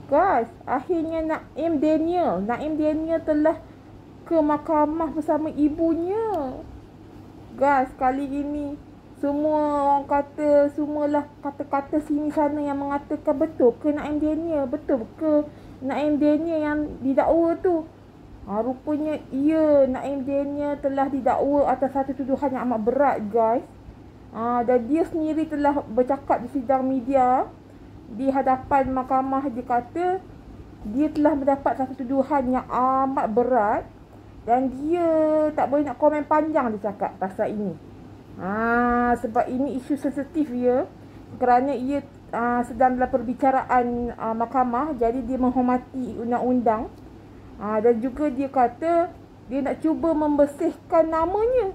Guys, akhirnya Naim Daniel telah ke mahkamah bersama ibunya. Guys, kali ini semua orang kata, semualah kata-kata sini sana yang mengatakan betul ke Naim Daniel? Betul ke Naim Daniel yang didakwa tu? Rupanya Naim Daniel telah didakwa atas satu tuduhan yang amat berat, guys. Dan dia sendiri telah bercakap di sidang media di hadapan mahkamah. Dia kata dia telah mendapat satu tuduhan yang amat berat dan dia tak boleh nak komen panjang, dia cakap pasal ini. Sebab ini isu sensitif ya, kerana ia sedang dalam perbicaraan mahkamah, jadi dia menghormati undang-undang. Dan juga dia kata dia nak cuba membersihkan namanya.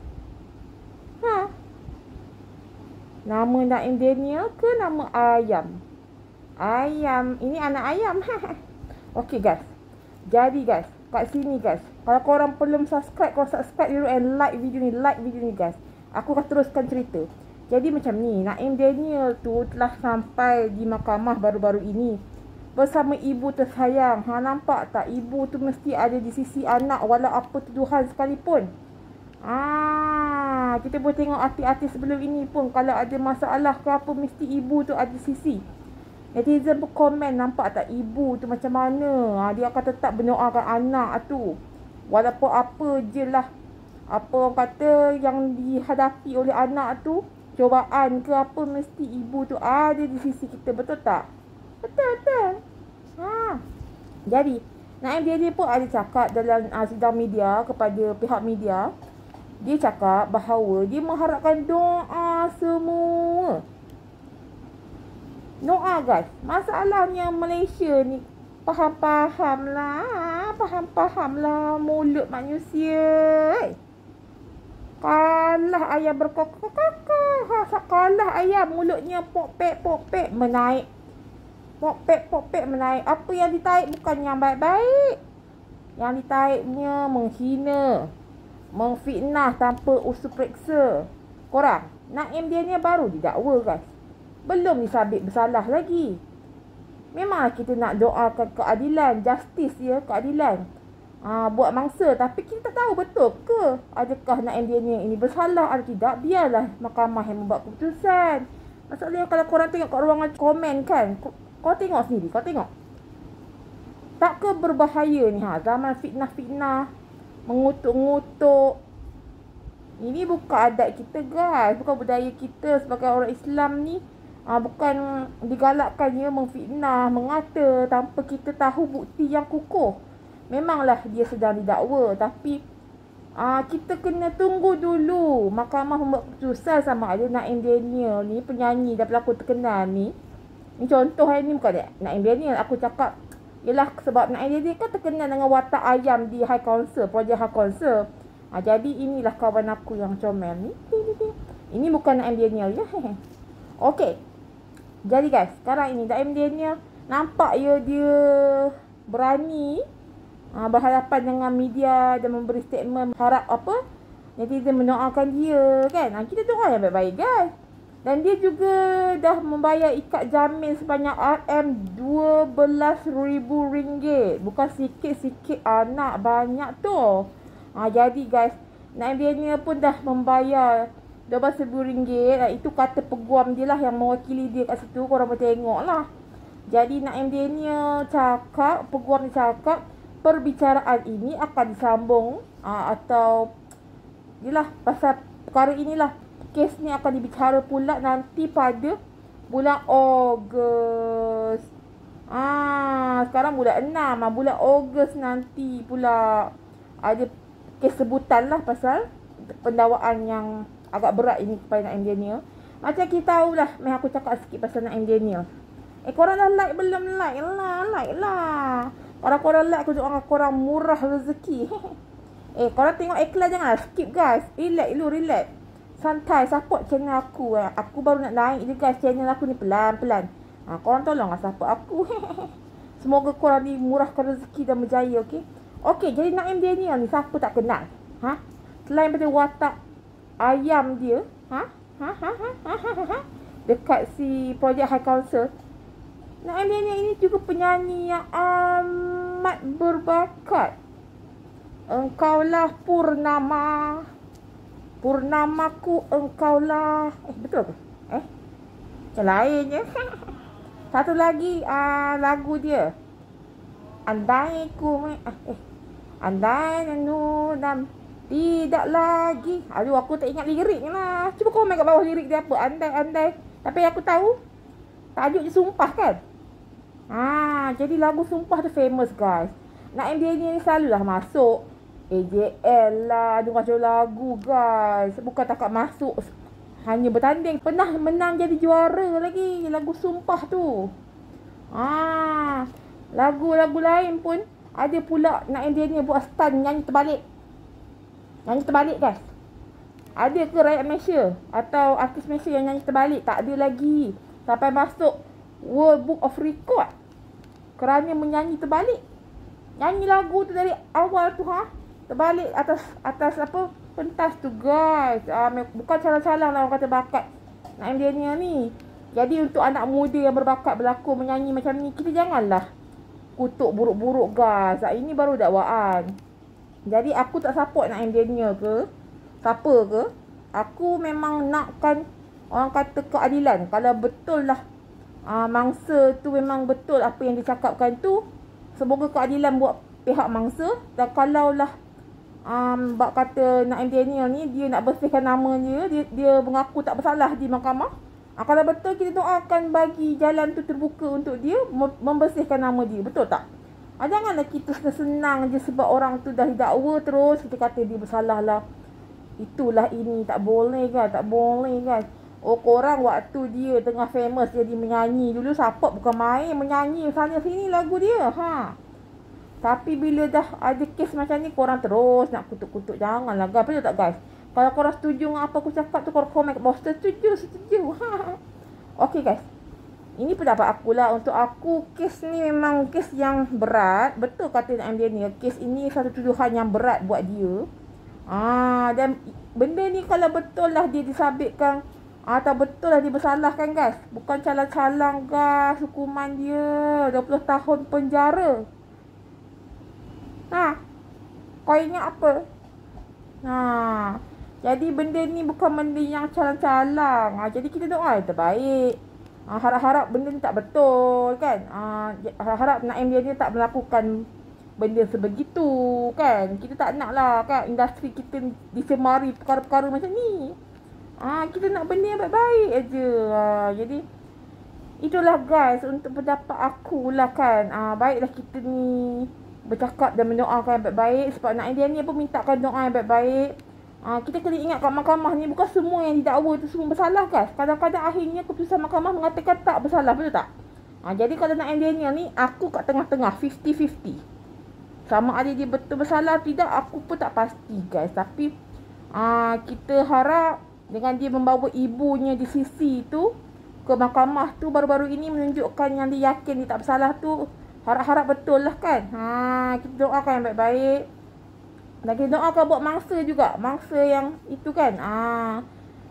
Nama Naim Daniel ke nama ayam? Ayam, ini anak ayam. Okey guys. Jadi guys, kat sini guys, kalau korang belum subscribe, korang subscribe dulu and like video ni guys. Aku akan teruskan cerita. Jadi macam ni, Naim Daniel tu telah sampai di mahkamah baru-baru ini bersama ibu tersayang. Nampak tak? Ibu tu mesti ada di sisi anak walau apa tuduhan sekalipun. Kita boleh tengok artis-artis sebelum ini pun, kalau ada masalah ke apa, mesti ibu tu ada sisi. Netizen pun komen, nampak tak ibu tu macam mana? Dia akan tetap mendoakan anak tu. Walaupun apa je lah, apa orang kata yang dihadapi oleh anak tu, cubaan ke apa, mesti ibu tu ada di sisi kita. Betul tak? Betul. Jadi Naim Daniel pun ada cakap dalam sidang media kepada pihak media. Dia cakap bahawa dia mengharapkan doa semua. Doa guys. Masalahnya Malaysia ni faham lah mulut manusia. Kalah ayam berkokok-kokok. Kalah ayam mulutnya pok-pek menaik. Pok-pek menaik. Apa yang ditaik bukan yang baik-baik. Yang ditaiknya menghina, memfitnah tanpa usul periksa. Korang, Naim Daniel baru didakwa guys. Belum disabit bersalah lagi. Memanglah kita nak doakan keadilan, justice ya, keadilan. Buat mangsa, tapi kita tak tahu betul ke adakah Naim Daniel ini bersalah atau tidak. Biarlah mahkamah yang membuat keputusan. Masalahnya kalau korang tengok kat ruangan komen kan, kau tengok sendiri, kau tengok. Tak ke berbahaya ni zaman fitnah-fitnah, mengutuk-ngutuk. Ini bukan adat kita guys, bukan budaya kita sebagai orang Islam ni. Bukan digalakkan ya memfitnah, mengata tanpa kita tahu bukti yang kukuh. Memanglah dia sedang didakwa, tapi kita kena tunggu dulu mahkamah membuat keputusan sama ada Naim Daniel ni, penyanyi dan pelakon terkenal ni. Ni contoh hari ni bukan Naim Daniel. Aku cakap ialah sebab Naim Daniel kan terkenal dengan watak ayam di High Council, projek High Council. Jadi inilah kawan aku yang comel ni. Ini bukan Naim Daniel ya. Okey. Jadi guys, sekarang ini Naim Daniel nampak ya dia berani berhadapan dengan media dan memberi statement, harap apa, netizen mendoakan dia kan. Kita doa yang baik-baik guys. Dan dia juga dah membayar ikat jamin sebanyak RM12,000. Bukan sikit-sikit anak, banyak tu. Jadi guys, Naim Daniel pun dah membayar RM12,000. Itu kata peguam dia lah yang mewakili dia kat situ. Korang boleh tengok lah. Jadi Naim Daniel cakap, peguam dia cakap, perbicaraan ini akan disambung atau yelah pasal perkara inilah, kes ni akan dibicara pula nanti pada bulan Ogos. Sekarang bulan 6, bulan Ogos nanti pula ada kes sebutan lah pasal pendakwaan yang agak berat ini kepada Naim Daniel. Macam kita tahulah, aku cakap sikit pasal Naim Daniel. Korang dah like belum? Like lah. Kalau korang like, aku doakan korang murah rezeki. Korang tengok iklan janganlah skip guys. Relax dulu, relax. Santai, support channel aku. Aku baru nak naik je guys channel aku ni pelan-pelan. Korang tolonglah support aku. Semoga korang ni murahkan rezeki dan berjaya, okey? Okey, jadi Naim Daniel ni siapa tak kenal? Selain pada watak ayam dia, dekat si projek High Council, Naim Daniel ini juga penyanyi yang amat berbakat. Engkaulah purnama, purnamaku engkaulah. Betul ke? Macam lain je. Satu lagi lagu dia. Andai ku andai nanudam tidak lagi. Aduh, aku tak ingat liriknya lah. Cuba komen kat bawah lirik dia apa. Andai. Tapi aku tahu tajuk dia Sumpah kan. Jadi lagu Sumpah tu famous guys. Naim Daniel ni selalulah masuk AJL lah, ada macam lagu guys. Bukan takat masuk, hanya bertanding. Pernah menang jadi juara lagi lagu Sumpah tu. Lagu-lagu lain pun ada pula Naim Daniel buat stunt nyanyi terbalik. Nyanyi terbalik guys. Ada ke rakyat Malaysia atau artis Malaysia yang nyanyi terbalik? Tak ada lagi. Sampai masuk World Book of Record kerana menyanyi terbalik. Nyanyi lagu tu dari awal tu terbalik atas apa pentas tu guys. Bukan salah-salah lah orang kata bakat Naim Daniel ni. Jadi untuk anak muda yang berbakat berlakon menyanyi macam ni, kita janganlah kutuk buruk-buruk guys. Ini baru dakwaan. Jadi aku tak support Naim Daniel ke siapa ke. Aku memang nakkan orang kata keadilan. Kalau betul lah mangsa tu memang betul apa yang dicakapkan tu, semoga keadilan buat pihak mangsa. Dan kalau lah bak kata Naim Daniel ni dia nak bersihkan nama dia mengaku tak bersalah di mahkamah, kalau betul kita doakan bagi jalan tu terbuka untuk dia membersihkan nama dia. Betul tak? Janganlah kita senang je sebab orang tu dah didakwa terus kita kata dia bersalah lah. Itulah ini tak boleh guys. Tak boleh guys. Korang waktu dia tengah famous jadi menyanyi dulu, support bukan main, menyanyi sana sini lagu dia. Tapi bila dah ada kes macam ni, korang terus nak kutuk-kutuk. Janganlah guys. Betul tak guys? Kalau korang setuju dengan apa aku cakap tu, korang komen kat bawah setuju. Okay guys, ini pendapat akulah. Untuk aku, kes ni memang kes yang berat. Betul kata Naim Daniel, kes ini satu tuduhan yang berat buat dia. Dan benda ni kalau betul lah dia disabitkan atau betul lah dia bersalah kan guys, bukan calang-calang guys, hukuman dia 20 tahun penjara. Kau ingat apa? Jadi benda ni bukan benda yang calang-calang. Jadi kita doa yang terbaik. Harap-harap benda ni tak betul kan. Harap Naim Daniel tak melakukan benda sebegitu kan. Kita tak nak lah kan industri kita dicemari perkara-perkara macam ni. Kita nak benda yang baik-baik aja. Jadi itulah guys untuk pendapat aku lah kan. Baiklah kita ni bercakap dan mendoakan yang baik-baik. Sebab Naim Daniel pun mintakan doa yang baik-baik. Kita kena ingat kat mahkamah ni bukan semua yang didakwa tu semua bersalah guys. Kadang-kadang akhirnya keputusan mahkamah mengatakan tak bersalah. Betul tak? Jadi kalau Naim Daniel ni, aku kat tengah-tengah 50-50. Sama ada dia betul bersalah tidak, aku pun tak pasti guys. Tapi kita harap dengan dia membawa ibunya di sisi tu ke mahkamah tu baru-baru ini menunjukkan yang dia yakin dia tak bersalah tu. Harap-harap betul lah kan. Kita doakan yang baik-baik. Dan kita doakan buat mangsa juga. Mangsa yang itu kan.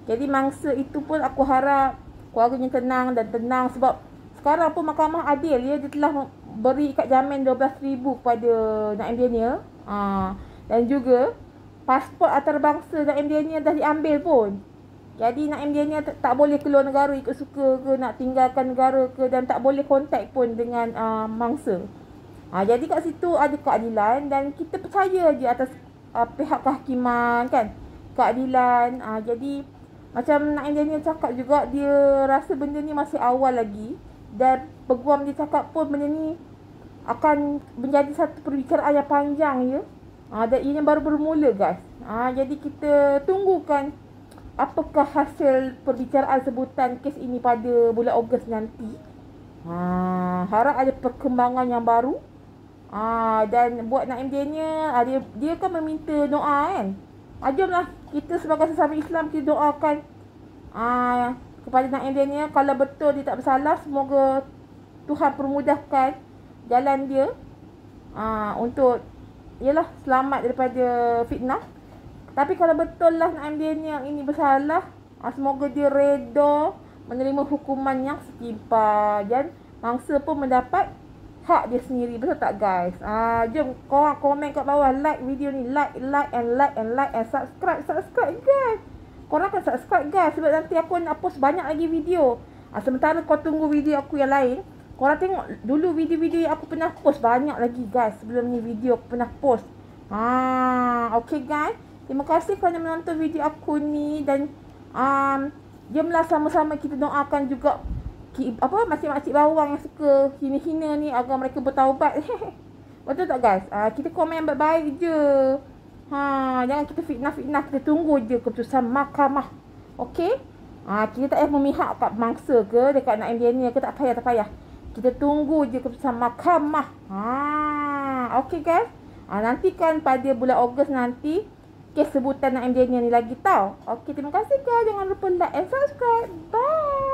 Jadi mangsa itu pun aku harap keluarganya tenang dan tenang. Sebab sekarang pun mahkamah adil ya. Dia telah beri ikat jamin 12,000 kepada Naim Daniel. Dan juga pasport antarabangsa Naim Daniel dah diambil pun. Jadi Naim Daniel tak boleh keluar negara ikut suka ke, nak tinggalkan negara ke, dan tak boleh kontak pun dengan mangsa. Jadi kat situ ada keadilan dan kita percaya je atas pihak kehakiman kan. Keadilan. Jadi macam Naim Daniel cakap juga, dia rasa benda ni masih awal lagi. Dan peguam dia cakap pun benda ni akan menjadi satu perbicaraan yang panjang ya. Dan ini baru bermula guys. Jadi kita tunggukan apakah hasil perbicaraan sebutan kes ini pada bulan Ogos nanti. Harap ada perkembangan yang baru. Dan buat Naim Daniel, dia kan meminta doa kan. Jomlah kita sebagai sesama Islam kita doakan kepada Naim Daniel. Kalau betul dia tak bersalah, semoga Tuhan permudahkan jalan dia untuk selamat daripada fitnah. Tapi kalau betul lah Naim Daniel ini bersalah, semoga dia reda menerima hukuman yang setimpal dan mangsa pun mendapat hak dia sendiri. Betul tak guys? Jom korang komen kat bawah, like video ni, like and subscribe guys. Korang akan subscribe guys, sebab nanti aku nak post banyak lagi video. Sementara kau tunggu video aku yang lain, korang tengok dulu video-video yang aku pernah post banyak lagi guys. Sebelum ni video aku pernah post. Okay guys, terima kasih kerana menonton video aku ni. Dan jomlah sama-sama kita doakan juga makcik-makcik bawang yang suka hina-hina ni agar mereka bertaubat. Betul tak guys? Kita komen yang baik-baik je. Jangan kita fitnah-fitnah. Kita tunggu je keputusan mahkamah. Okey? Kita tak payah memihak kat mangsa ke, dekat Naim Daniel ke, tak payah. Kita tunggu je keputusan mahkamah. Okey guys? Nantikan pada bulan Ogos nanti kes sebutan Naim Daniel ni lagi tau. Okey, terima kasih guys. Jangan lupa like and subscribe. Bye.